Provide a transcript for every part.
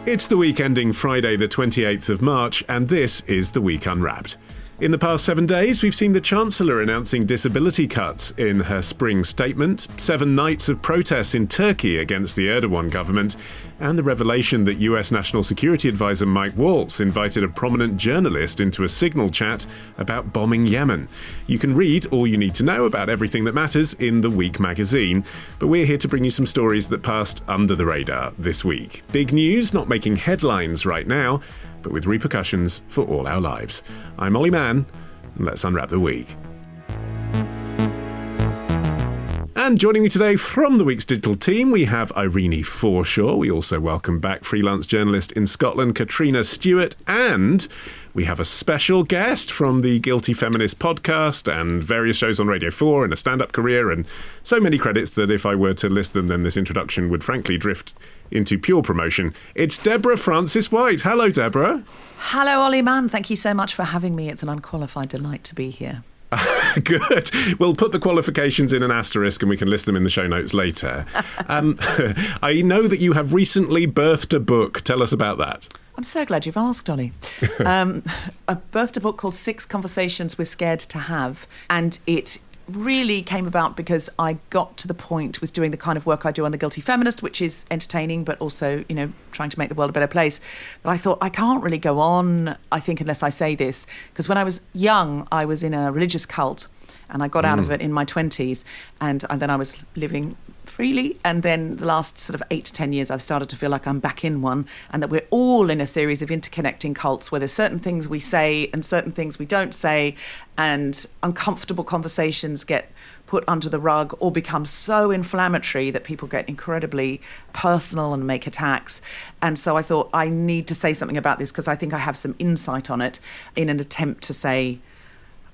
It's the week ending Friday the 28th of March, and this is The Week Unwrapped. In the past 7 days, we've seen the Chancellor announcing disability cuts in her spring statement, 7 nights of protests in Turkey against the Erdogan government, and the revelation that US National Security Advisor Mike Waltz invited a prominent journalist into a Signal chat about bombing Yemen. You can read all you need to know about everything that matters in The Week magazine, but we're here to bring you some stories that passed under the radar this week. Big news, not making headlines right now, but with repercussions for all our lives. I'm Olly Mann, and let's unwrap the week. And joining me today from the week's digital team, we have Irenie Forshaw. We also welcome back freelance journalist in Scotland, Catriona Stewart, and we have a special guest from the Guilty Feminist podcast and various shows on Radio 4 and a stand-up career and so many credits that if I were to list them, then this introduction would frankly drift into pure promotion. It's Deborah Frances-White. Hello, Deborah. Hello, Olly Mann. Thank you so much for having me. It's an unqualified delight to be here. Good. We'll put the qualifications in an asterisk and we can list them in the show notes later. I know that you have recently birthed a book. Tell us about that. I'm so glad you've asked, Olly. I birthed a book called 6 Conversations We're Scared to Have, and it really came about because I got to the point with doing the kind of work I do on The Guilty Feminist, which is entertaining, but also, trying to make the world a better place, that I thought I can't really go on, I think, unless I say this. Because when I was young, I was in a religious cult, and I got out of it in my 20s, and then I was living freely. And then the last sort of 8 to 10 years, I've started to feel like I'm back in one, and that we're all in a series of interconnecting cults where there's certain things we say and certain things we don't say, and uncomfortable conversations get put under the rug or become so inflammatory that people get incredibly personal and make attacks. And so I thought I need to say something about this because I think I have some insight on it in an attempt to say,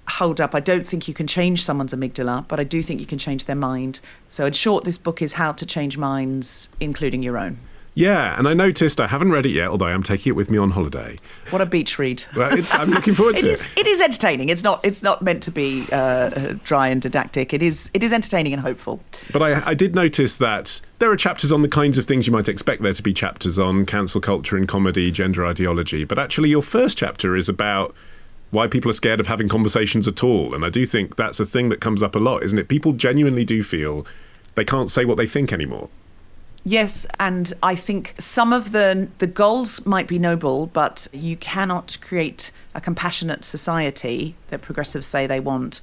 hold up, I don't think you can change someone's amygdala, but I do think you can change their mind. So in short, this book is how to change minds, including your own. Yeah, and I noticed, I haven't read it yet, although I'm taking it with me on holiday. What a beach read. Well, I'm looking forward to it. It is entertaining. It's not meant to be dry and didactic. It is entertaining and hopeful. But I did notice that there are chapters on the kinds of things you might expect there to be chapters on: cancel culture and comedy, gender ideology. But actually your first chapter is about why people are scared of having conversations at all. And I do think that's a thing that comes up a lot, isn't it? People genuinely do feel they can't say what they think anymore. Yes, and I think some of the goals might be noble, but you cannot create a compassionate society that progressives say they want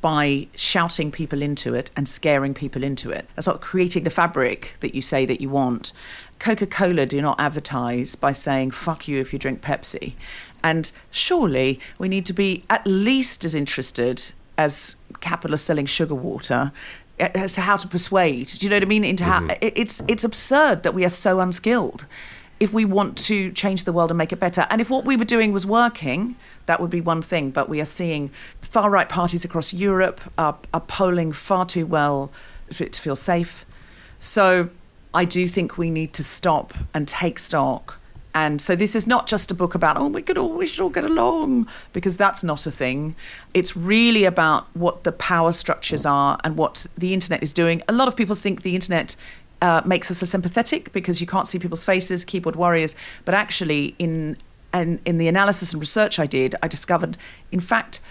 by shouting people into it and scaring people into it. That's not creating the fabric that you say that you want. Coca-Cola do not advertise by saying, fuck you if you drink Pepsi. And surely we need to be at least as interested as capitalists selling sugar water as to how to persuade. Do you know what I mean? Into how it's absurd that we are so unskilled if we want to change the world and make it better. And if what we were doing was working, that would be one thing. But we are seeing far-right parties across Europe are polling far too well for it to feel safe. So I do think we need to stop and take stock. And so this is not just a book about, we should all get along, because that's not a thing. It's really about what the power structures are and what the internet is doing. A lot of people think the internet makes us sympathetic because you can't see people's faces, keyboard warriors. But actually, in the analysis and research I did, I discovered, in fact,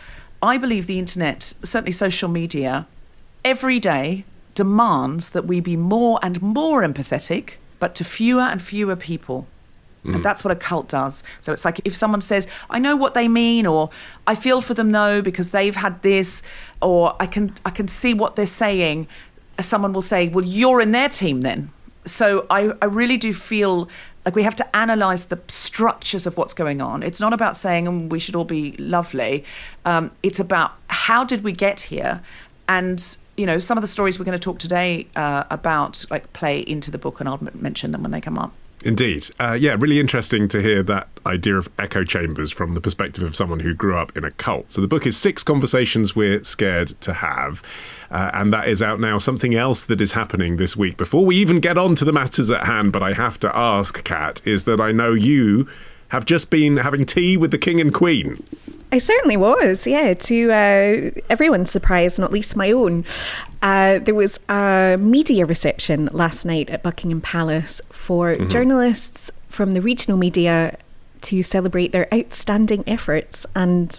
I believe the internet, certainly social media, every day demands that we be more and more empathetic, but to fewer and fewer people. And that's what a cult does. So it's like if someone says, I know what they mean, or I feel for them, no, because they've had this, or I can see what they're saying, someone will say, well, you're in their team then. So I really do feel like we have to analyse the structures of what's going on. It's not about saying we should all be lovely. It's about how did we get here? And, some of the stories we're going to talk today about play into the book, and I'll mention them when they come up. Indeed. Really interesting to hear that idea of echo chambers from the perspective of someone who grew up in a cult. So the book is 6 Conversations We're Scared to Have, and that is out now. Something else that is happening this week, before we even get on to the matters at hand, but I have to ask, Kat, is that I know you have just been having tea with the King and Queen. I certainly was, yeah, to everyone's surprise, not least my own. There was a media reception last night at Buckingham Palace for journalists from the regional media to celebrate their outstanding efforts, and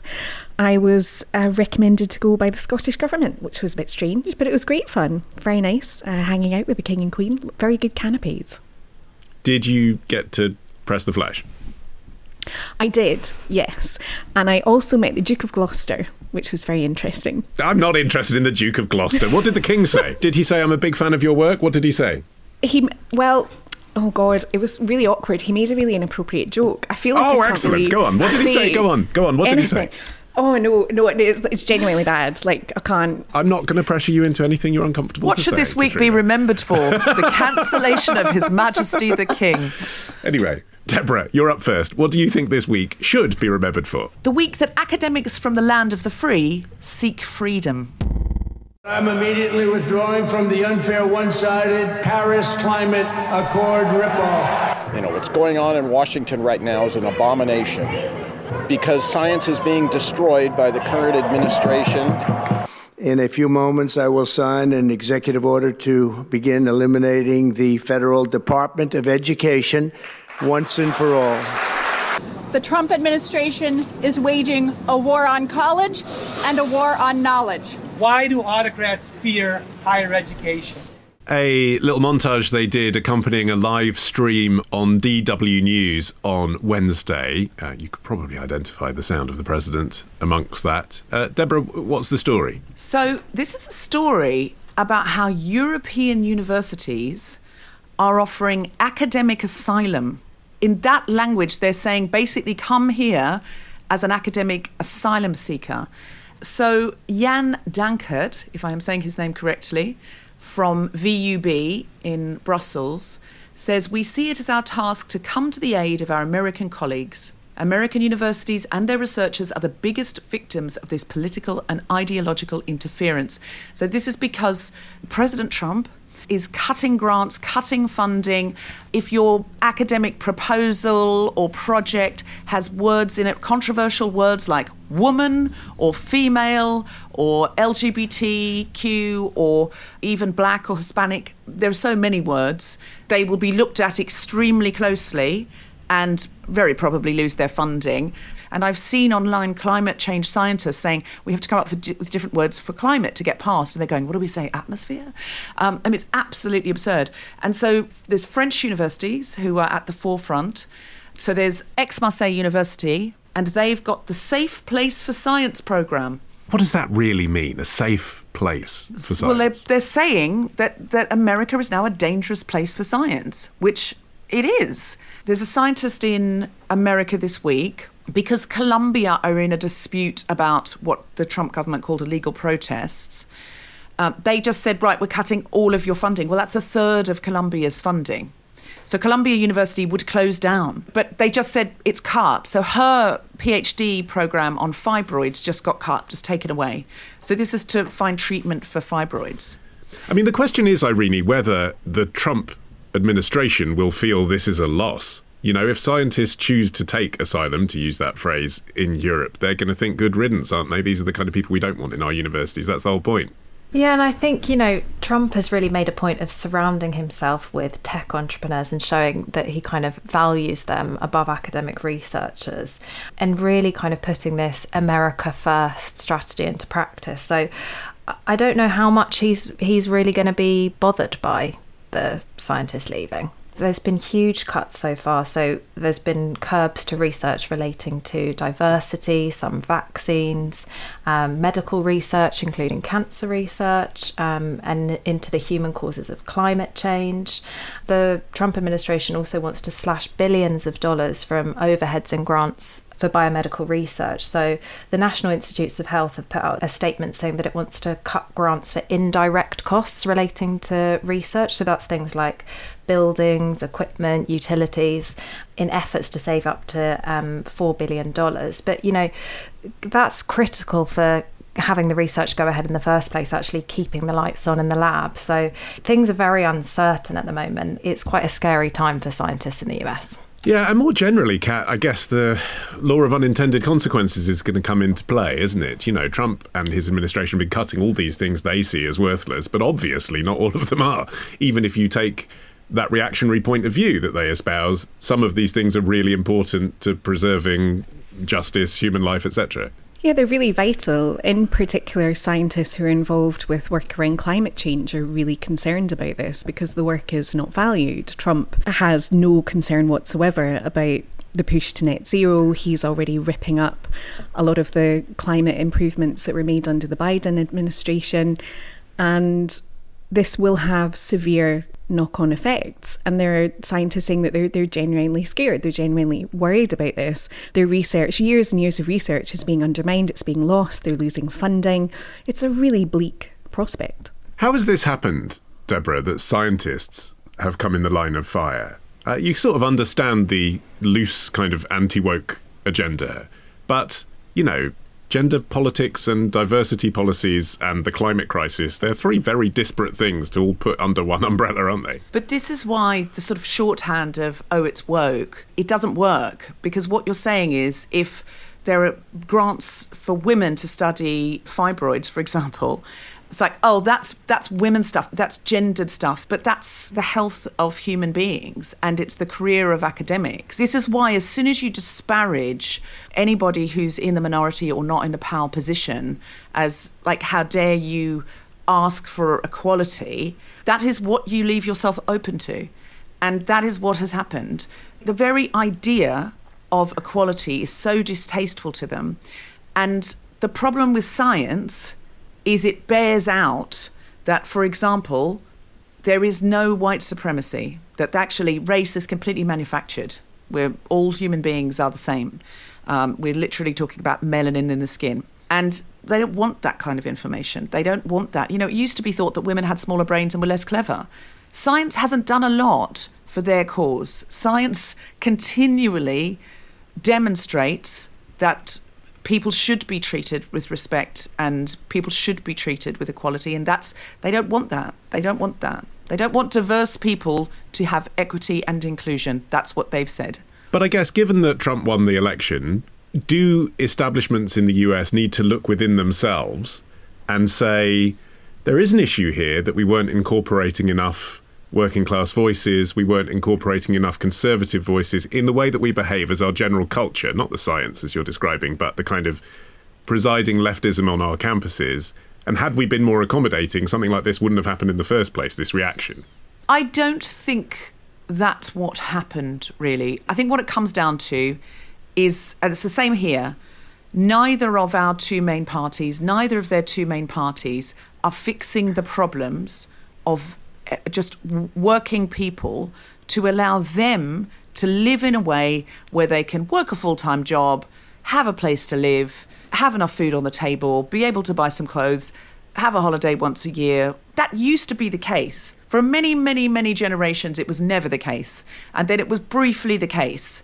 I was recommended to go by the Scottish Government, which was a bit strange, but it was great fun. Very nice, hanging out with the King and Queen. Very good canapes. Did you get to press the flesh? I did, yes. And I also met the Duke of Gloucester, which was very interesting. I'm not interested in the Duke of Gloucester. What did the King say? Did he say, I'm a big fan of your work? What did he say? Oh God, it was really awkward. He made a really inappropriate joke. I feel like I can't excellent. Really Go on. What did he say? Go on. What did he say? Oh, no, it's genuinely bad. Like, I can't... I'm not going to pressure you into anything you're uncomfortable What to should say, this week Catriona. be remembered for? The cancellation of His Majesty the King. Anyway, Deborah, you're up first. What do you think this week should be remembered for? The week that academics from the land of the free seek freedom. I'm immediately withdrawing from the unfair, one-sided Paris Climate Accord ripoff. You know, what's going on in Washington right now is an abomination because science is being destroyed by the current administration. In a few moments, I will sign an executive order to begin eliminating the Federal Department of Education once and for all. The Trump administration is waging a war on college and a war on knowledge. Why do autocrats fear higher education? A little montage they did accompanying a live stream on DW News on Wednesday. You could probably identify the sound of the president amongst that. Deborah, what's the story? So this is a story about how European universities are offering academic asylum. In that language, they're saying basically come here as an academic asylum seeker. So Jan Dankert, if I am saying his name correctly, from VUB in Brussels, says, we see it as our task to come to the aid of our American colleagues. American universities and their researchers are the biggest victims of this political and ideological interference. So this is because President Trump is cutting grants, cutting funding. If your academic proposal or project has words in it, controversial words like woman or female or LGBTQ or even black or Hispanic, there are so many words, they will be looked at extremely closely and very probably lose their funding. And I've seen online climate change scientists saying we have to come up with different words for climate to get passed. And they're going, what do we say, atmosphere? It's absolutely absurd. And so there's French universities who are at the forefront. So there's Aix-Marseille University, and they've got the Safe Place for Science programme. What does that really mean, a safe place for science? Well, they're saying that America is now a dangerous place for science, which it is. There's a scientist in America this week, because Colombia are in a dispute about what the Trump government called illegal protests. They just said, right, we're cutting all of your funding. Well, that's a third of Colombia's funding. So Columbia University would close down, but they just said it's cut. So her PhD program on fibroids just got cut, just taken away. So this is to find treatment for fibroids. I mean, the question is, Irenie, whether the Trump administration will feel this is a loss. You know, if scientists choose to take asylum, to use that phrase, in Europe, they're going to think good riddance, aren't they? These are the kind of people we don't want in our universities. That's the whole point. Yeah, and I think, Trump has really made a point of surrounding himself with tech entrepreneurs and showing that he kind of values them above academic researchers and really kind of putting this America first strategy into practice. So I don't know how much he's really going to be bothered by the scientists leaving. There's been huge cuts so far. So there's been curbs to research relating to diversity, some vaccines, medical research, including cancer research, and into the human causes of climate change. The Trump administration also wants to slash billions of dollars from overheads and grants for biomedical research. So the National Institutes of Health have put out a statement saying that it wants to cut grants for indirect costs relating to research. So that's things like buildings, equipment, utilities, in efforts to save up to $4 billion. But, that's critical for having the research go ahead in the first place, actually keeping the lights on in the lab. So things are very uncertain at the moment. It's quite a scary time for scientists in the US. Yeah, and more generally, Kat, I guess the law of unintended consequences is going to come into play, isn't it? You know, Trump and his administration have been cutting all these things they see as worthless, but obviously not all of them are. Even if you take that reactionary point of view that they espouse, some of these things are really important to preserving justice, human life, etc. Yeah, they're really vital. In particular, scientists who are involved with work around climate change are really concerned about this because the work is not valued. Trump has no concern whatsoever about the push to net zero. He's already ripping up a lot of the climate improvements that were made under the Biden administration. And this will have severe knock-on effects, and there are scientists saying that they're genuinely scared, they're genuinely worried about this. Their research, years and years of research, is being undermined, it's being lost, they're losing funding. It's a really bleak prospect. How has this happened, Deborah, that scientists have come in the line of fire? You sort of understand the loose kind of anti-woke agenda, but, you know, gender politics and diversity policies and the climate crisis, they're three very disparate things to all put under one umbrella, aren't they? But this is why the sort of shorthand of, oh, it's woke, it doesn't work. Because what you're saying is if there are grants for women to study fibroids, for example, it's like, oh, that's women's stuff, that's gendered stuff, but that's the health of human beings and it's the career of academics. This is why as soon as you disparage anybody who's in the minority or not in the power position as like, how dare you ask for equality, that is what you leave yourself open to. And that is what has happened. The very idea of equality is so distasteful to them. And the problem with science is it bears out that, for example, there is no white supremacy, that actually race is completely manufactured, where all human beings are the same. We're literally talking about melanin in the skin. And they don't want that kind of information. They don't want that. You know, it used to be thought that women had smaller brains and were less clever. Science hasn't done a lot for their cause. Science continually demonstrates that people should be treated with respect and people should be treated with equality. And they don't want that. They don't want that. They don't want diverse people to have equity and inclusion. That's what they've said. But I guess given that Trump won the election, do establishments in the US need to look within themselves and say, there is an issue here that we weren't incorporating enough working class voices, we weren't incorporating enough conservative voices in the way that we behave as our general culture, not the science as you're describing, but the kind of presiding leftism on our campuses. And had we been more accommodating, something like this wouldn't have happened in the first place, this reaction. I don't think that's what happened, really. I think what it comes down to is, and it's the same here, neither of their two main parties are fixing the problems of just working people to allow them to live in a way where they can work a full-time job, have a place to live, have enough food on the table, be able to buy some clothes, have a holiday once a year. That used to be the case. For many, many, many generations, it was never the case. And then it was briefly the case.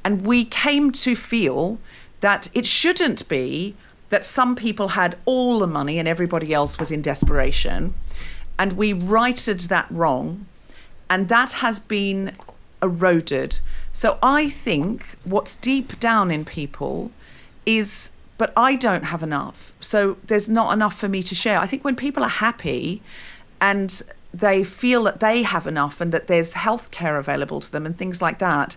And we came to feel that it shouldn't be that some people had all the money and everybody else was in desperation. And we righted that wrong, and that has been eroded. So I think what's deep down in people is, but I don't have enough, so there's not enough for me to share. I think when people are happy and they feel that they have enough and that there's healthcare available to them and things like that,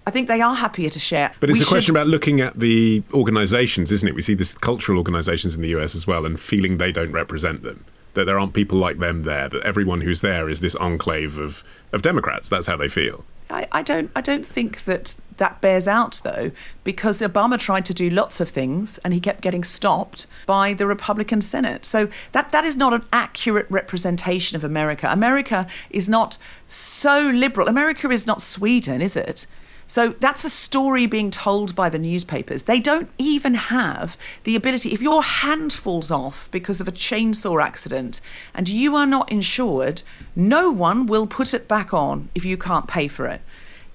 I think they are happier to share. But it's a question about looking at the organisations, isn't it? We see this cultural organisations in the US as well and feeling they don't represent them. That there aren't people like them there, that everyone who's there is this enclave of Democrats. That's how they feel. I don't think that bears out, though, because Obama tried to do lots of things and he kept getting stopped by the Republican Senate. So that is not an accurate representation of America. America is not so liberal. America is not Sweden, is it? So that's a story being told by the newspapers. They don't even have the ability. If your hand falls off because of a chainsaw accident and you are not insured, no one will put it back on if you can't pay for it.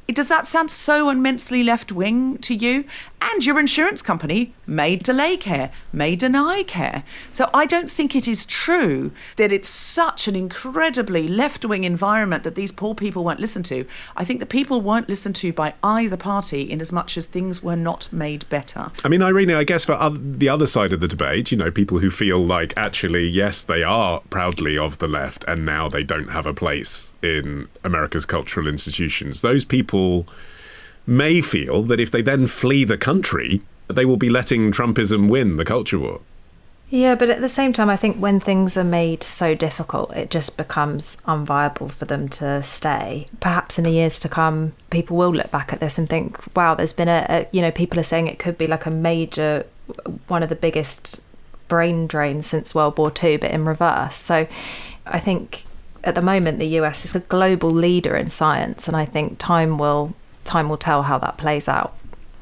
Does that sound so immensely left-wing to you? And your insurance company may delay care, may deny care. So I don't think it is true that it's such an incredibly left-wing environment that these poor people won't listen to. I think that people weren't listened to by either party in as much as things were not made better. I mean, Irene, I guess for the other side of the debate, people who feel like actually, yes, they are proudly of the left and now they don't have a place in America's cultural institutions. Those people may feel that if they then flee the country, they will be letting Trumpism win the culture war. Yeah, but at the same time, I think when things are made so difficult, it just becomes unviable for them to stay. Perhaps in the years to come, people will look back at this and think, wow, there's been people are saying it could be like a major, one of the biggest brain drains since World War II, but in reverse. So I think at the moment, the US is a global leader in science, and I think time will tell how that plays out.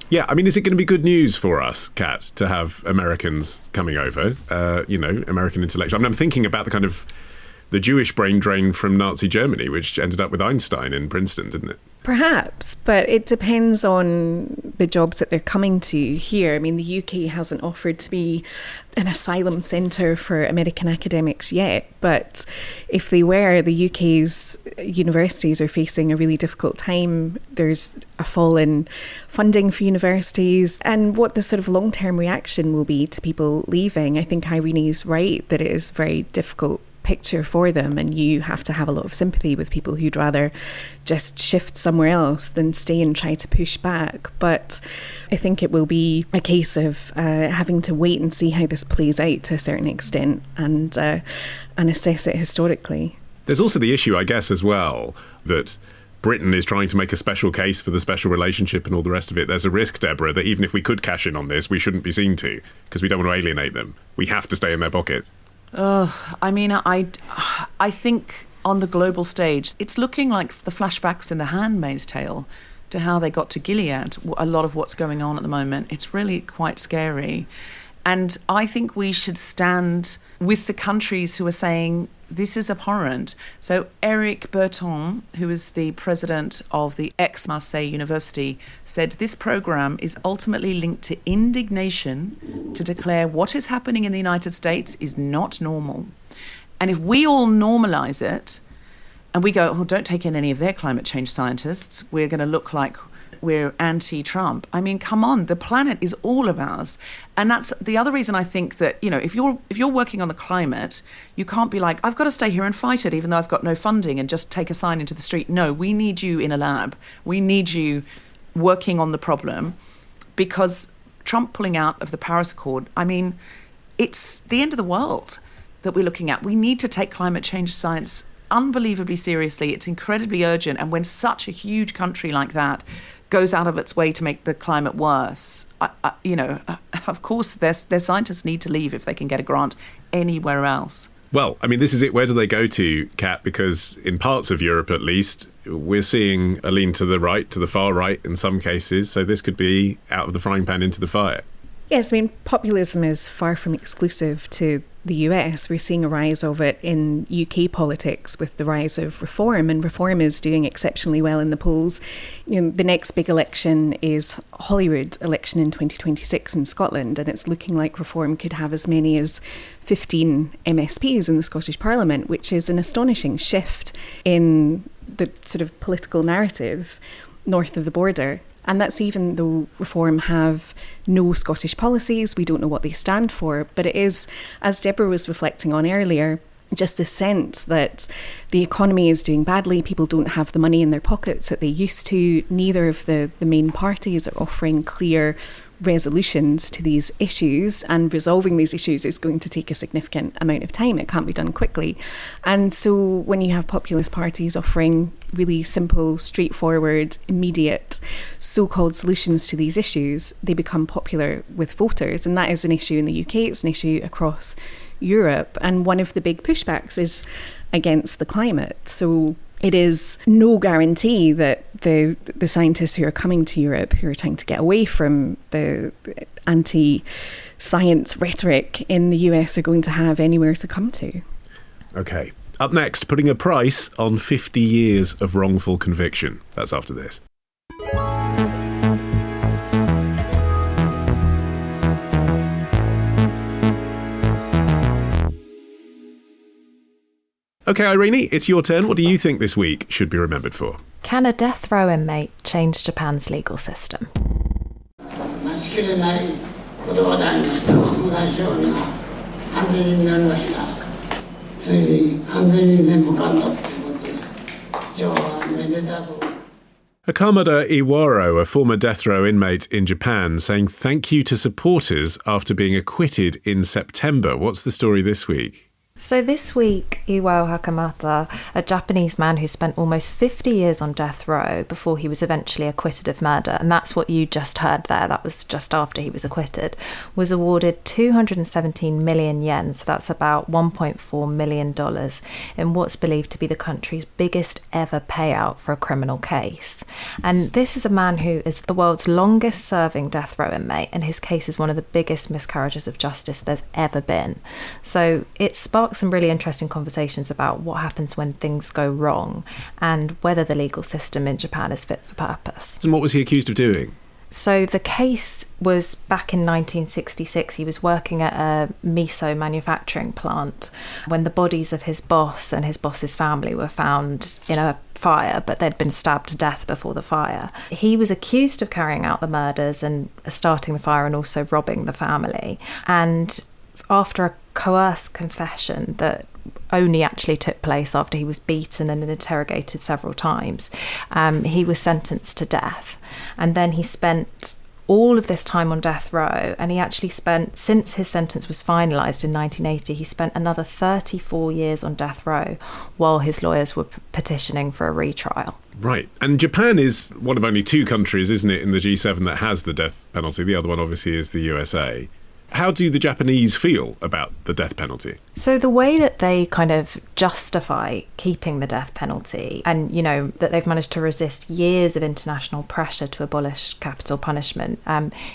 Yeah, I mean, is it going to be good news for us, Kat, to have Americans coming over, American intellectuals? I mean, I'm thinking about the Jewish brain drain from Nazi Germany, which ended up with Einstein in Princeton, didn't it? Perhaps, but it depends on the jobs that they're coming to here. I mean, the UK hasn't offered to be an asylum centre for American academics yet, but if they were, the UK's universities are facing a really difficult time. There's a fall in funding for universities, and what the sort of long-term reaction will be to people leaving. I think Irene's right that it is very difficult picture for them, and you have to have a lot of sympathy with people who'd rather just shift somewhere else than stay and try to push back. But I think it will be a case of having to wait and see how this plays out to a certain extent and assess it historically. There's also the issue, I guess, as well, that Britain is trying to make a special case for the special relationship and all the rest of it. There's a risk, Deborah, that even if we could cash in on this, we shouldn't be seen to, because we don't want to alienate them. We have to stay in their pockets. I mean, I think on the global stage, it's looking like the flashbacks in The Handmaid's Tale to how they got to Gilead, a lot of what's going on at the moment. It's really quite scary. And I think we should stand with the countries who are saying this is abhorrent. So Eric Berton, who is the president of the ex-Marseille University, said this program is ultimately linked to indignation to declare what is happening in the United States is not normal. And if we all normalise it and we go, oh, don't take in any of their climate change scientists, we're going to look like we're anti-Trump. I mean, come on, the planet is all of ours. And that's the other reason I think that, if you're working on the climate, you can't be like, I've got to stay here and fight it even though I've got no funding and just take a sign into the street. No, we need you in a lab. We need you working on the problem, because Trump pulling out of the Paris Accord, I mean, it's the end of the world that we're looking at. We need to take climate change science unbelievably seriously. It's incredibly urgent. And when such a huge country like that goes out of its way to make the climate worse, of course, their scientists need to leave if they can get a grant anywhere else. Well, I mean, this is it. Where do they go to, Kat? Because in parts of Europe, at least, we're seeing a lean to the right, to the far right in some cases. So this could be out of the frying pan into the fire. Yes, I mean, populism is far from exclusive to the US. We're seeing a rise of it in UK politics with the rise of Reform, and Reform is doing exceptionally well in the polls. The next big election is Holyrood election in 2026 in Scotland, and it's looking like Reform could have as many as 15 MSPs in the Scottish Parliament, which is an astonishing shift in the sort of political narrative north of the border. And that's even though Reform have no Scottish policies. We don't know what they stand for. But it is, as Deborah was reflecting on earlier, just the sense that the economy is doing badly. People don't have the money in their pockets that they used to. Neither of the main parties are offering clear resolutions to these issues, and resolving these issues is going to take a significant amount of time. It can't be done quickly. And so when you have populist parties offering really simple, straightforward, immediate so-called solutions to these issues, they become popular with voters. And that is an issue in the UK. It's an issue across Europe. And one of the big pushbacks is against the climate. So it is no guarantee that the scientists who are coming to Europe, who are trying to get away from the anti-science rhetoric in the US, are going to have anywhere to come to. Okay. Up next, putting a price on 50 years of wrongful conviction. That's after this. OK, Irenie, it's your turn. What do you think this week should be remembered for? Can a death row inmate change Japan's legal system? Akamada Iwaro, a former death row inmate in Japan, saying thank you to supporters after being acquitted in September. What's the story this week? So this week, Iwao Hakamata, a Japanese man who spent almost 50 years on death row before he was eventually acquitted of murder, and that's what you just heard there, that was just after he was acquitted, was awarded 217 million yen, so that's about $1.4 million, in what's believed to be the country's biggest ever payout for a criminal case. And this is a man who is the world's longest serving death row inmate, and his case is one of the biggest miscarriages of justice there's ever been. So it sparked some really interesting conversations about what happens when things go wrong and whether the legal system in Japan is fit for purpose. And what was he accused of doing? So the case was back in 1966. He was working at a miso manufacturing plant when the bodies of his boss and his boss's family were found in a fire, but they'd been stabbed to death before the fire. He was accused of carrying out the murders and starting the fire and also robbing the family. And after a coerced confession that only actually took place after he was beaten and interrogated several times, he was sentenced to death. And then he spent all of this time on death row, and he actually spent, since his sentence was finalised in 1980, he spent another 34 years on death row while his lawyers were petitioning for a retrial. Right. And Japan is one of only two countries, isn't it, in the G7 that has the death penalty. The other one, obviously, is the USA. How do the Japanese feel about the death penalty? So the way that they kind of justify keeping the death penalty, and, you know, that they've managed to resist years of international pressure to abolish capital punishment,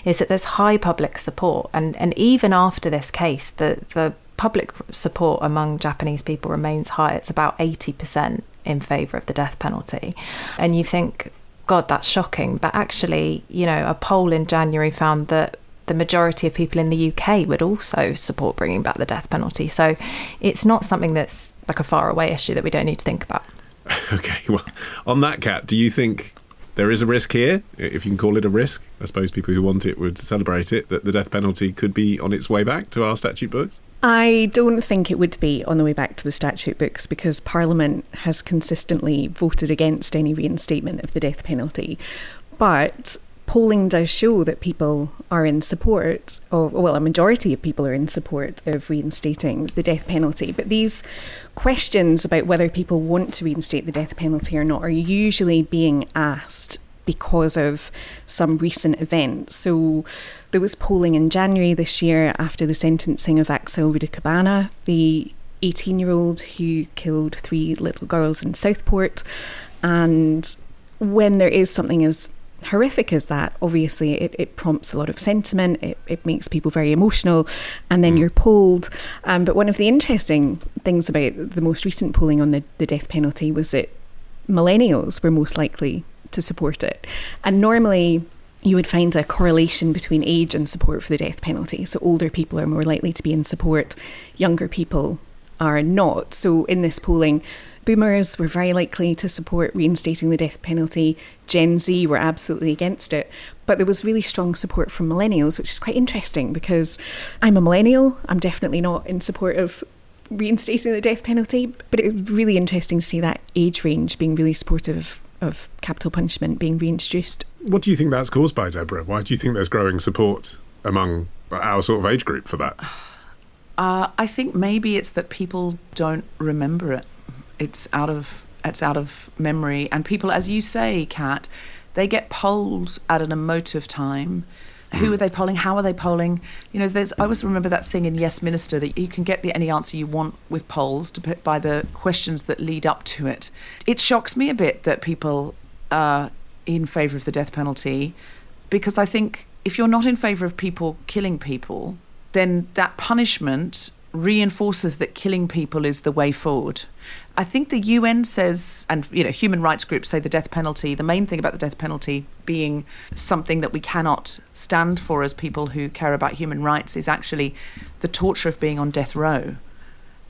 is that there's high public support. And even after this case, the public support among Japanese people remains high. It's about 80% in favour of the death penalty. And you think, God, that's shocking. But actually, you know, a poll in January found that the majority of people in the UK would also support bringing back the death penalty. So it's not something that's like a faraway issue that we don't need to think about. OK, well, on that, Kat, do you think there is a risk here, if you can call it a risk? I suppose people who want it would celebrate it, that the death penalty could be on its way back to our statute books? I don't think it would be on the way back to the statute books, because Parliament has consistently voted against any reinstatement of the death penalty. But polling does show that people are in support of, well, a majority of people are in support of reinstating the death penalty. But these questions about whether people want to reinstate the death penalty or not are usually being asked because of some recent events. So there was polling in January this year after the sentencing of Axel Rudikabana, the 18-year-old who killed 3 little girls in Southport. And when there is something as horrific as that, obviously it prompts a lot of sentiment, it makes people very emotional, and then you're polled. But one of the interesting things about the most recent polling on the death penalty was that millennials were most likely to support it. And normally you would find a correlation between age and support for the death penalty. So older people are more likely to be in support, younger people are not. So in this polling, boomers were very likely to support reinstating the death penalty. Gen Z were absolutely against it. But there was really strong support from millennials, which is quite interesting because I'm a millennial. I'm definitely not in support of reinstating the death penalty. But it was really interesting to see that age range being really supportive of capital punishment being reintroduced. What do you think that's caused by, Deborah? Why do you think there's growing support among our sort of age group for that? I think maybe it's that people don't remember it. It's out of memory, and people, as you say, Kat, they get polled at an emotive time. Who are they polling? How are they polling? You know, I always remember that thing in Yes Minister that you can get any answer you want with polls by the questions that lead up to it. It shocks me a bit that people are in favour of the death penalty, because I think if you're not in favour of people killing people, then that punishment reinforces that killing people is the way forward. I think the UN says, and human rights groups say the death penalty, the main thing about the death penalty being something that we cannot stand for as people who care about human rights is actually the torture of being on death row.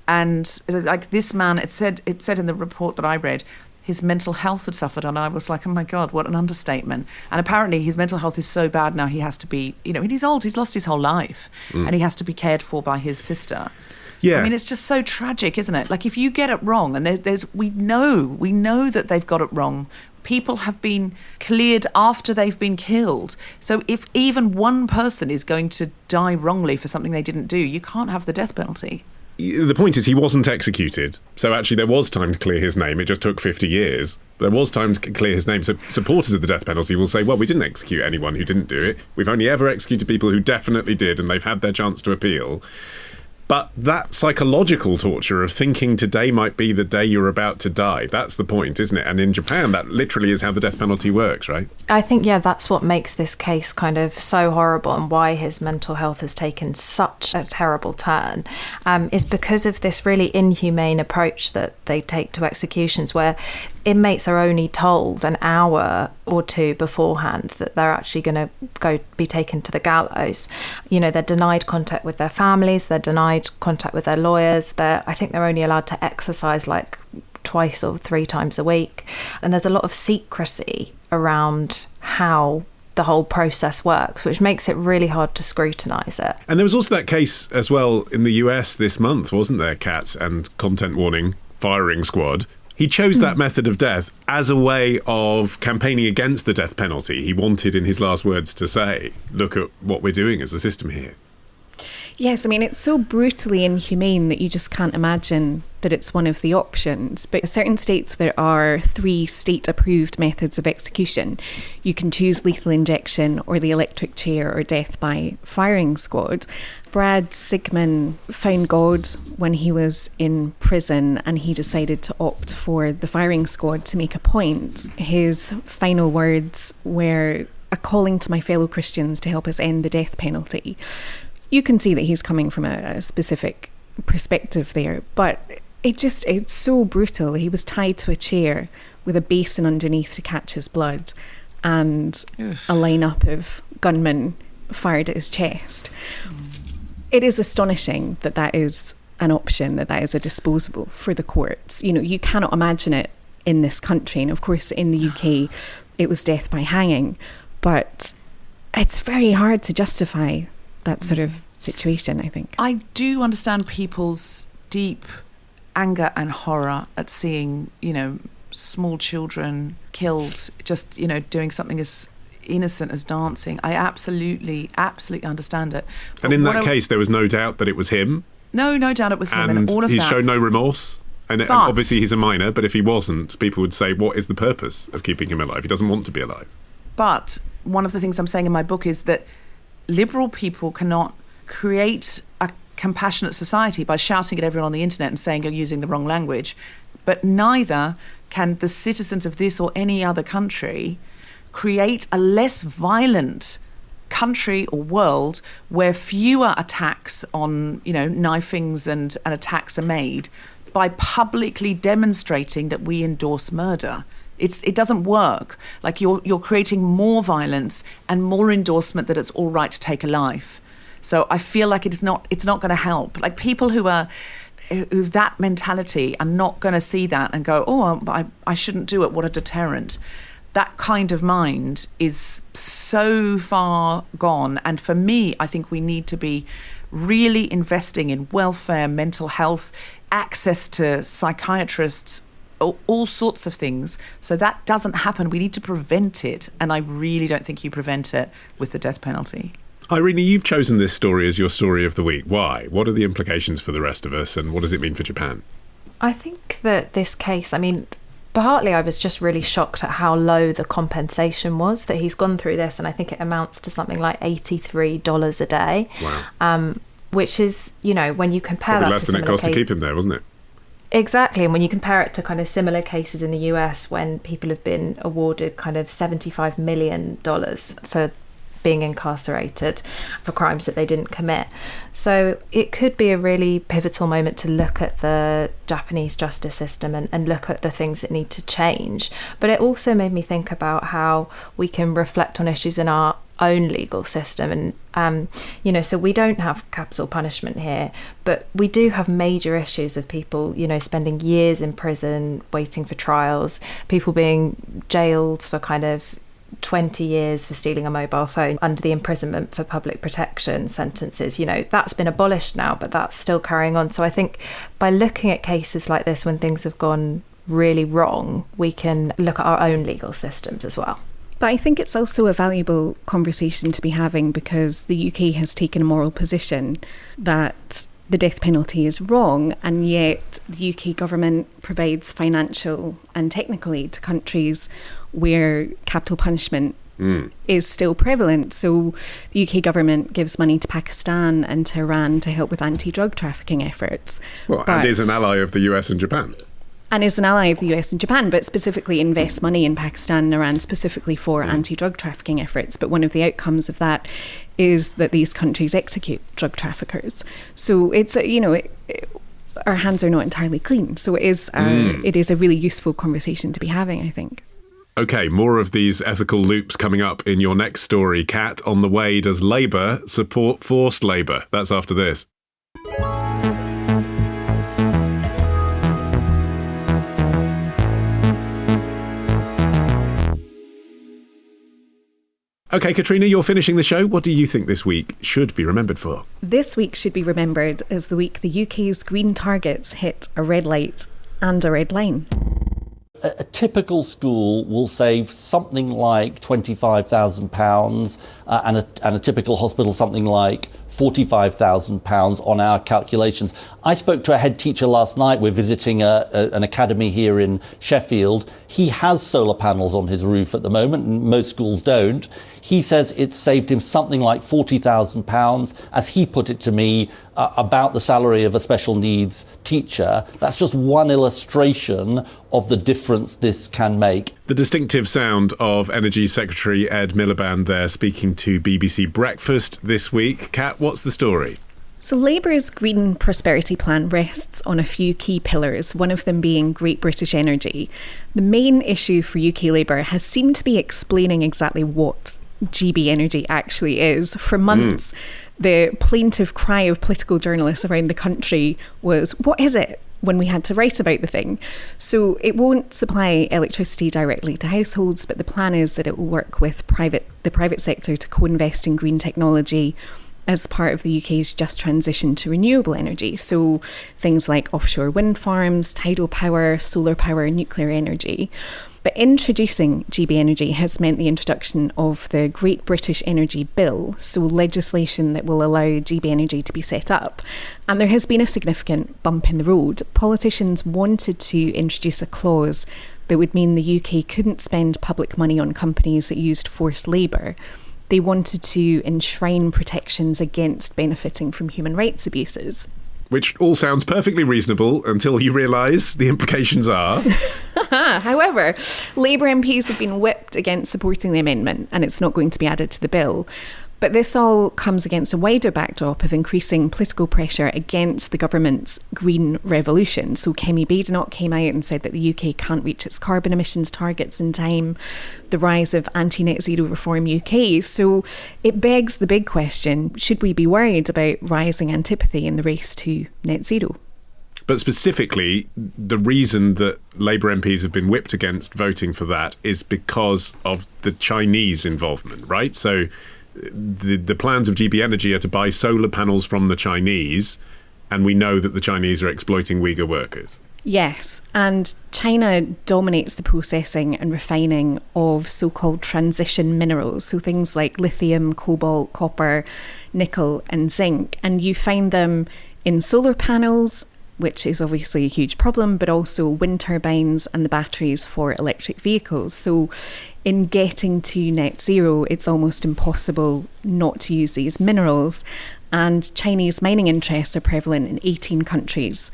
And like this man, it said in the report that I read, his mental health had suffered, and I was like, oh my God, what an understatement. And apparently his mental health is so bad now he has to be, he's old, he's lost his whole life, and he has to be cared for by his sister. Yeah. I mean, it's just so tragic, isn't it? Like, if you get it wrong, and we know that they've got it wrong. People have been cleared after they've been killed. So if even one person is going to die wrongly for something they didn't do, you can't have the death penalty. The point is he wasn't executed. So actually there was time to clear his name. It just took 50 years. There was time to clear his name. So supporters of the death penalty will say, well, we didn't execute anyone who didn't do it. We've only ever executed people who definitely did, and they've had their chance to appeal. But that psychological torture of thinking today might be the day you're about to die, that's the point, isn't it? And in Japan, that literally is how the death penalty works, right? I think, that's what makes this case kind of so horrible, and why his mental health has taken such a terrible turn, is because of this really inhumane approach that they take to executions, where inmates are only told an hour or two beforehand that they're actually going to be taken to the gallows. They're denied contact with their families, they're denied contact with their lawyers. I think they're only allowed to exercise like twice or three times a week. And there's a lot of secrecy around how the whole process works, which makes it really hard to scrutinise it. And there was also that case as well in the US this month, wasn't there, Kat, and content warning, firing squad. He chose that method of death as a way of campaigning against the death penalty. He wanted, in his last words, to say, look at what we're doing as a system here. Yes, I mean, it's so brutally inhumane that you just can't imagine that it's one of the options. But in certain states, there are 3 state-approved methods of execution. You can choose lethal injection or the electric chair or death by firing squad. Brad Sigmund found God when he was in prison, and he decided to opt for the firing squad to make a point. His final words were a calling to my fellow Christians to help us end the death penalty. You can see that he's coming from a specific perspective there, but it's so brutal. He was tied to a chair with a basin underneath to catch his blood, and a lineup of gunmen fired at his chest. It is astonishing that is an option, that is a disposable for the courts. You cannot imagine it in this country. And of course, in the UK, it was death by hanging. But it's very hard to justify that sort of situation, I think. I do understand people's deep anger and horror at seeing, small children killed, just, doing something as innocent as dancing. I absolutely understand it. And in that case, there was no doubt that it was him. No doubt it was him, and all of he's that. shown no remorse. And obviously he's a minor, but if he wasn't, people would say, what is the purpose of keeping him alive? He doesn't want to be alive. But one of the things I'm saying in my book is that liberal people cannot create a compassionate society by shouting at everyone on the internet and saying you're using the wrong language. But neither can the citizens of this or any other country create a less violent country or world where fewer attacks on, knifings and attacks are made by publicly demonstrating that we endorse murder. It doesn't work. Like you're creating more violence and more endorsement that it's all right to take a life. So I feel like it's not going to help. Like people who have that mentality are not going to see that and go, oh, I shouldn't do it. What a deterrent. That kind of mind is so far gone. And for me, I think we need to be really investing in welfare, mental health, access to psychiatrists, all sorts of things. So that doesn't happen. We need to prevent it. And I really don't think you prevent it with the death penalty. Irene, you've chosen this story as your story of the week. Why? What are the implications for the rest of us, and what does it mean for Japan? I think that this case, partly I was just really shocked at how low the compensation was that he's gone through this, and I think it amounts to something like $83 a day. Wow. Which is, when you compare probably that less to than it cost to keep him there, wasn't it? Exactly, and when you compare it to kind of similar cases in the US when people have been awarded kind of $75 million for being incarcerated for crimes that they didn't commit. So it could be a really pivotal moment to look at the Japanese justice system and look at the things that need to change. But it also made me think about how we can reflect on issues in our own legal system. And, so we don't have capital punishment here, but we do have major issues of people, spending years in prison waiting for trials, people being jailed for kind of 20 years for stealing a mobile phone under the imprisonment for public protection sentences. That's been abolished now, but that's still carrying on. So I think by looking at cases like this when things have gone really wrong, we can look at our own legal systems as well. But I think it's also a valuable conversation to be having, because the UK has taken a moral position that the death penalty is wrong, and yet the UK government provides financial and technical aid to countries where capital punishment is still prevalent. So the UK government gives money to Pakistan and to Iran to help with anti-drug trafficking efforts. And is an ally of the US and Japan. And is an ally of the US and Japan, but specifically invests money in Pakistan and Iran specifically for anti-drug trafficking efforts. But one of the outcomes of that is that these countries execute drug traffickers. So it's, our hands are not entirely clean. So it is a really useful conversation to be having, I think. OK, more of these ethical loops coming up in your next story. Kat, on the way, does Labour support forced labour? That's after this. OK, Catriona, you're finishing the show. What do you think this week should be remembered for? This week should be remembered as the week the UK's green targets hit a red light and a red line. A typical school will save something like £25,000 and a typical hospital something like £45,000 on our calculations. I spoke to a head teacher last night. We're visiting an academy here in Sheffield. He has solar panels on his roof at the moment, and most schools don't. He says it's saved him something like £40,000, as he put it to me, about the salary of a special needs teacher. That's just one illustration of the difference this can make. The distinctive sound of Energy Secretary Ed Miliband there speaking to BBC Breakfast this week. Kat, what's the story? So Labour's Green Prosperity Plan rests on a few key pillars, one of them being Great British Energy. The main issue for UK Labour has seemed to be explaining exactly what GB Energy actually is. For months, the plaintive cry of political journalists around the country was, what is it? When we had to write about the thing. So it won't supply electricity directly to households, but the plan is that it will work with the private sector to co-invest in green technology as part of the UK's just transition to renewable energy. So things like offshore wind farms, tidal power, solar power, nuclear energy. But introducing GB Energy has meant the introduction of the Great British Energy Bill, so legislation that will allow GB Energy to be set up. And there has been a significant bump in the road. Politicians wanted to introduce a clause that would mean the UK couldn't spend public money on companies that used forced labour. They wanted to enshrine protections against benefiting from human rights abuses. Which all sounds perfectly reasonable until you realise the implications are. However, Labour MPs have been whipped against supporting the amendment, and it's not going to be added to the bill. But this all comes against a wider backdrop of increasing political pressure against the government's green revolution. So Kemi Badenoch came out and said that the UK can't reach its carbon emissions targets in time, the rise of anti-net zero reform UK. So it begs the big question, should we be worried about rising antipathy in the race to net zero? But specifically, the reason that Labour MPs have been whipped against voting for that is because of the Chinese involvement, right? So the plans of GB Energy are to buy solar panels from the Chinese, and we know that the Chinese are exploiting Uyghur workers. Yes, and China dominates the processing and refining of so-called transition minerals, so things like lithium, cobalt, copper, nickel and zinc, and you find them in solar panels, which is obviously a huge problem, but also wind turbines and the batteries for electric vehicles. So in getting to net zero, it's almost impossible not to use these minerals. And Chinese mining interests are prevalent in 18 countries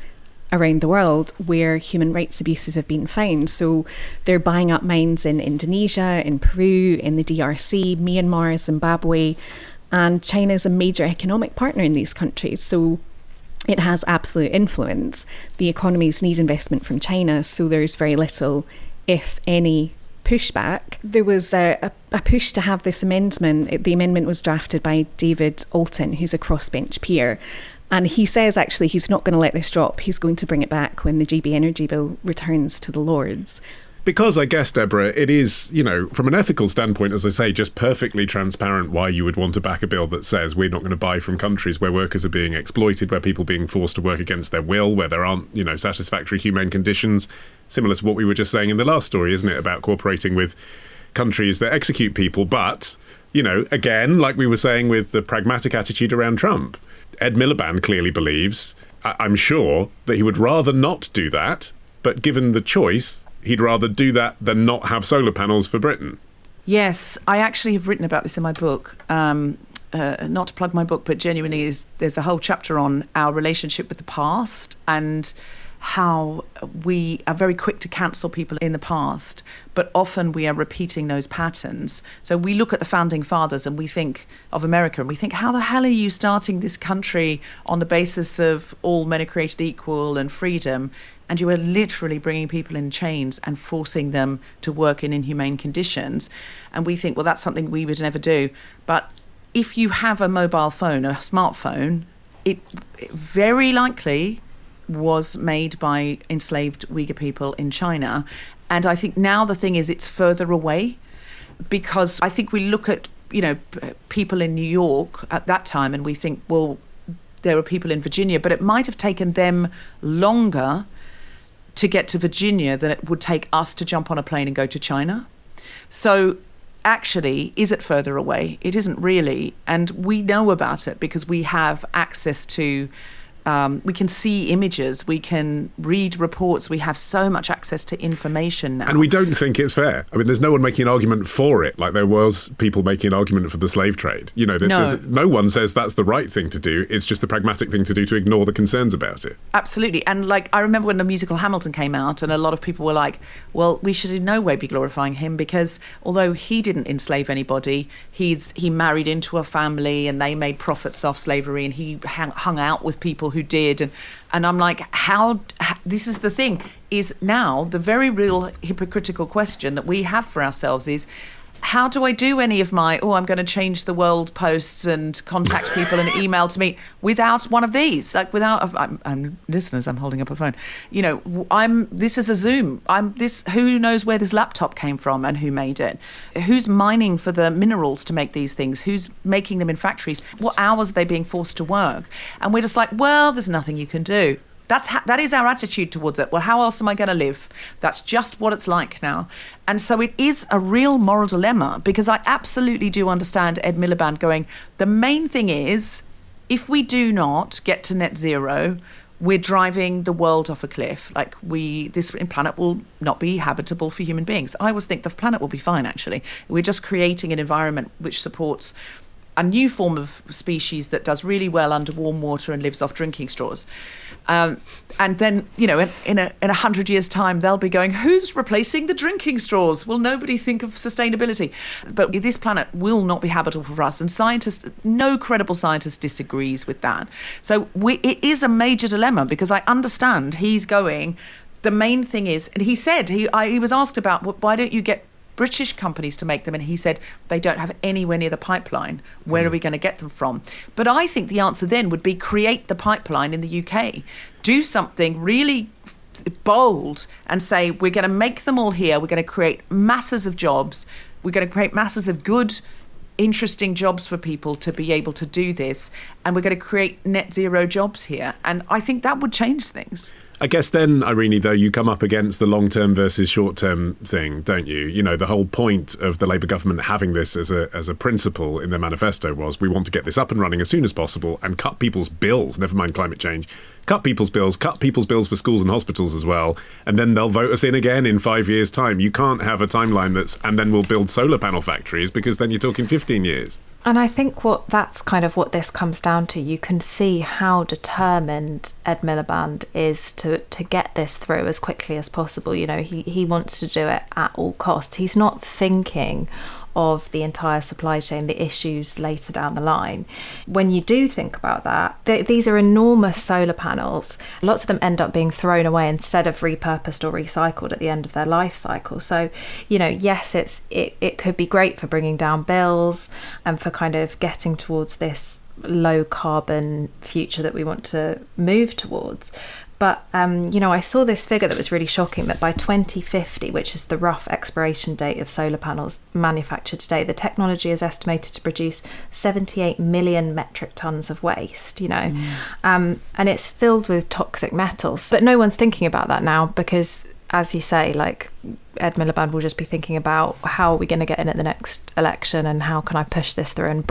around the world where human rights abuses have been found. So they're buying up mines in Indonesia, in Peru, in the DRC, Myanmar, Zimbabwe, and China is a major economic partner in these countries. So it has absolute influence. The economies need investment from China, so there's very little, if any, pushback. There was a push to have this amendment. The amendment was drafted by David Alton, who's a crossbench peer. And he says, actually, he's not going to let this drop. He's going to bring it back when the GB Energy Bill returns to the Lords. Because I guess, Deborah, it is, from an ethical standpoint, as I say, just perfectly transparent why you would want to back a bill that says we're not going to buy from countries where workers are being exploited, where people are being forced to work against their will, where there aren't, satisfactory humane conditions, similar to what we were just saying in the last story, isn't it, about cooperating with countries that execute people. But, again, like we were saying with the pragmatic attitude around Trump, Ed Miliband clearly believes, I'm sure, that he would rather not do that, but given the choice, he'd rather do that than not have solar panels for Britain. Yes, I actually have written about this in my book. Not to plug my book, but genuinely, there's a whole chapter on our relationship with the past and how we are very quick to cancel people in the past, but often we are repeating those patterns. So we look at the founding fathers and we think of America and we think, how the hell are you starting this country on the basis of all men are created equal and freedom? And you are literally bringing people in chains and forcing them to work in inhumane conditions. And we think, well, that's something we would never do. But if you have a mobile phone, a smartphone, it very likely was made by enslaved Uyghur people in China. And I think now the thing is it's further away, because I think we look at, people in New York at that time and we think, well, there were people in Virginia, but it might have taken them longer to get to Virginia than it would take us to jump on a plane and go to China. So actually, is it further away? It isn't really. And we know about it because we have access to, we can see images, we can read reports, we have so much access to information now. And we don't think it's fair. I mean, there's no one making an argument for it, like there was people making an argument for the slave trade. No one says that's the right thing to do. It's just the pragmatic thing to do to ignore the concerns about it. Absolutely. And I remember when the musical Hamilton came out and a lot of people were like, well, we should in no way be glorifying him because although he didn't enslave anybody, he married into a family and they made profits off slavery and he hung out with people who did. And I'm like, how this is the thing, is now the very real hypocritical question that we have for ourselves is, how do I do any of my, I'm going to change the world posts and contact people and email to me without one of these? Like without, I'm listeners, I'm holding up a phone. This is a Zoom. Who knows where this laptop came from and who made it? Who's mining for the minerals to make these things? Who's making them in factories? What hours are they being forced to work? And we're just like, well, there's nothing you can do. That is our attitude towards it. Well, how else am I going to live? That's just what it's like now. And so it is a real moral dilemma because I absolutely do understand Ed Miliband going, the main thing is, if we do not get to net zero, we're driving the world off a cliff. Like this planet will not be habitable for human beings. I always think the planet will be fine, actually. We're just creating an environment which supports a new form of species that does really well under warm water and lives off drinking straws. And then, in 100 years' time, they'll be going, who's replacing the drinking straws? Will nobody think of sustainability? But this planet will not be habitable for us. And no credible scientist disagrees with that. So it is a major dilemma because I understand he's going, the main thing is, and he said, he was asked about, why don't you get British companies to make them, and he said they don't have anywhere near the pipeline. Where are we going to get them from? But I think the answer then would be create the pipeline in the UK, do something really bold and say we're going to make them all here, we're going to create masses of jobs, we're going to create masses of good interesting jobs for people to be able to do this, and we're going to create net zero jobs here. And I think that would change things. I guess then, Irene, though, you come up against the long-term versus short-term thing, don't you? The whole point of the Labour government having this as a principle in their manifesto was we want to get this up and running as soon as possible and cut people's bills, never mind climate change, cut people's bills for schools and hospitals as well, and then they'll vote us in again in 5 years' time. You can't have a timeline and then we'll build solar panel factories because then you're talking 15 years. And I think that's kind of what this comes down to. You can see how determined Ed Miliband is to get this through as quickly as possible. He wants to do it at all costs. He's not thinking of the entire supply chain, the issues later down the line. When you do think about that, these are enormous solar panels. Lots of them end up being thrown away instead of repurposed or recycled at the end of their life cycle. So, yes, it could be great for bringing down bills and for kind of getting towards this low carbon future that we want to move towards. But, I saw this figure that was really shocking, that by 2050, which is the rough expiration date of solar panels manufactured today, the technology is estimated to produce 78 million metric tons of waste, and it's filled with toxic metals. But no one's thinking about that now because, as you say, like Ed Miliband will just be thinking about how are we going to get in at the next election and how can I push this through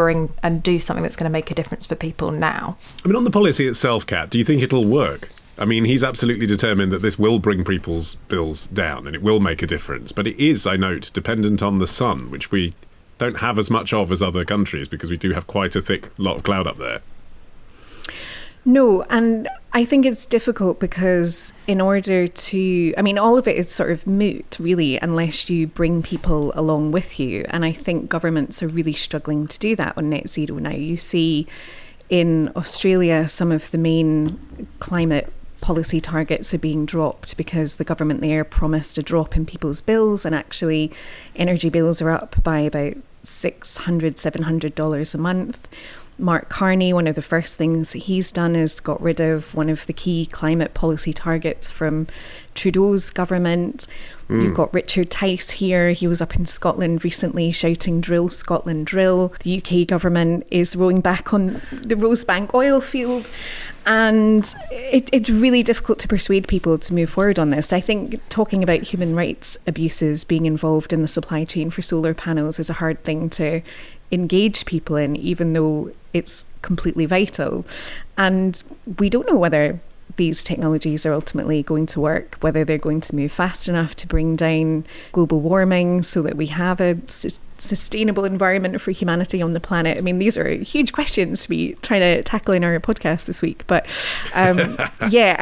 and do something that's going to make a difference for people now. I mean, on the policy itself, Kat, do you think it'll work? I mean, he's absolutely determined that this will bring people's bills down and it will make a difference. But it is, I note, dependent on the sun, which we don't have as much of as other countries because we do have quite a thick lot of cloud up there. No, and I think it's difficult because in order to, all of it is sort of moot, really, unless you bring people along with you. And I think governments are really struggling to do that on net zero now. You see in Australia, some of the main climate policy targets are being dropped because the government there promised a drop in people's bills, and actually energy bills are up by about $600-700 a month. Mark Carney, one of the first things that he's done is got rid of one of the key climate policy targets from Trudeau's government. You've got Richard Tice here. He was up in Scotland recently shouting, "Drill, Scotland, drill." The UK government is rowing back on the Rosebank oil field. And it's really difficult to persuade people to move forward on this. I think talking about human rights abuses being involved in the supply chain for solar panels is a hard thing to engage people in, even though it's completely vital. And we don't know whether these technologies are ultimately going to work, whether they're going to move fast enough to bring down global warming so that we have a sustainable environment for humanity on the planet. I mean, these are huge questions to be trying to tackle in our podcast this week. But I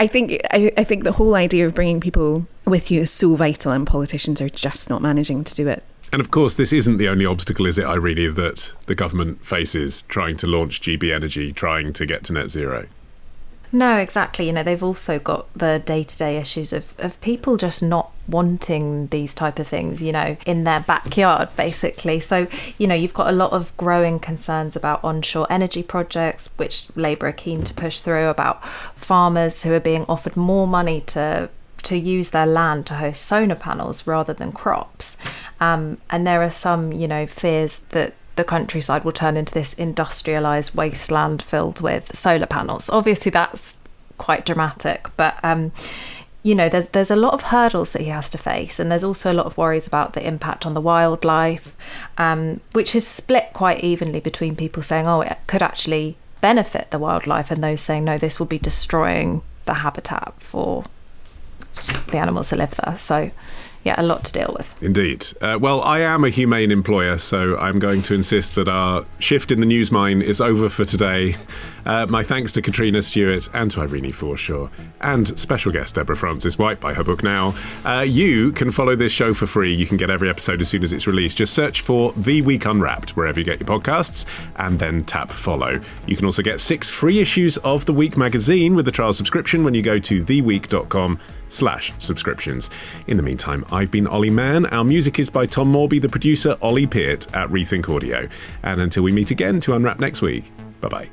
think the whole idea of bringing people with you is so vital, and politicians are just not managing to do it. And of course, this isn't the only obstacle, is it, Irenie, that the government faces trying to launch GB Energy, trying to get to net zero? No, exactly. They've also got the day-to-day issues of people just not wanting these type of things, in their backyard, basically. So, you've got a lot of growing concerns about onshore energy projects, which Labour are keen to push through, about farmers who are being offered more money to use their land to host solar panels rather than crops. And there are some, fears that the countryside will turn into this industrialised wasteland filled with solar panels. Obviously, that's quite dramatic, but there's a lot of hurdles that he has to face, and there's also a lot of worries about the impact on the wildlife, which is split quite evenly between people saying, oh, it could actually benefit the wildlife, and those saying, no, this will be destroying the habitat for the animals that live there. So yeah, a lot to deal with. Indeed. Well, I am a humane employer, so I'm going to insist that our shift in the news mine is over for today. My thanks to Catriona, Stewart, and to Irenie Forshaw, and special guest Deborah Frances-White by her book now. You can follow this show for free. You can get every episode as soon as it's released. Just search for The Week Unwrapped wherever you get your podcasts, and then tap follow. You can also get 6 free issues of The Week magazine with a trial subscription when you go to theweek.com/subscriptions. In the meantime, I've been Olly Mann. Our music is by Tom Morby, the producer Ollie Peart at Rethink Audio. And until we meet again to unwrap next week, bye-bye.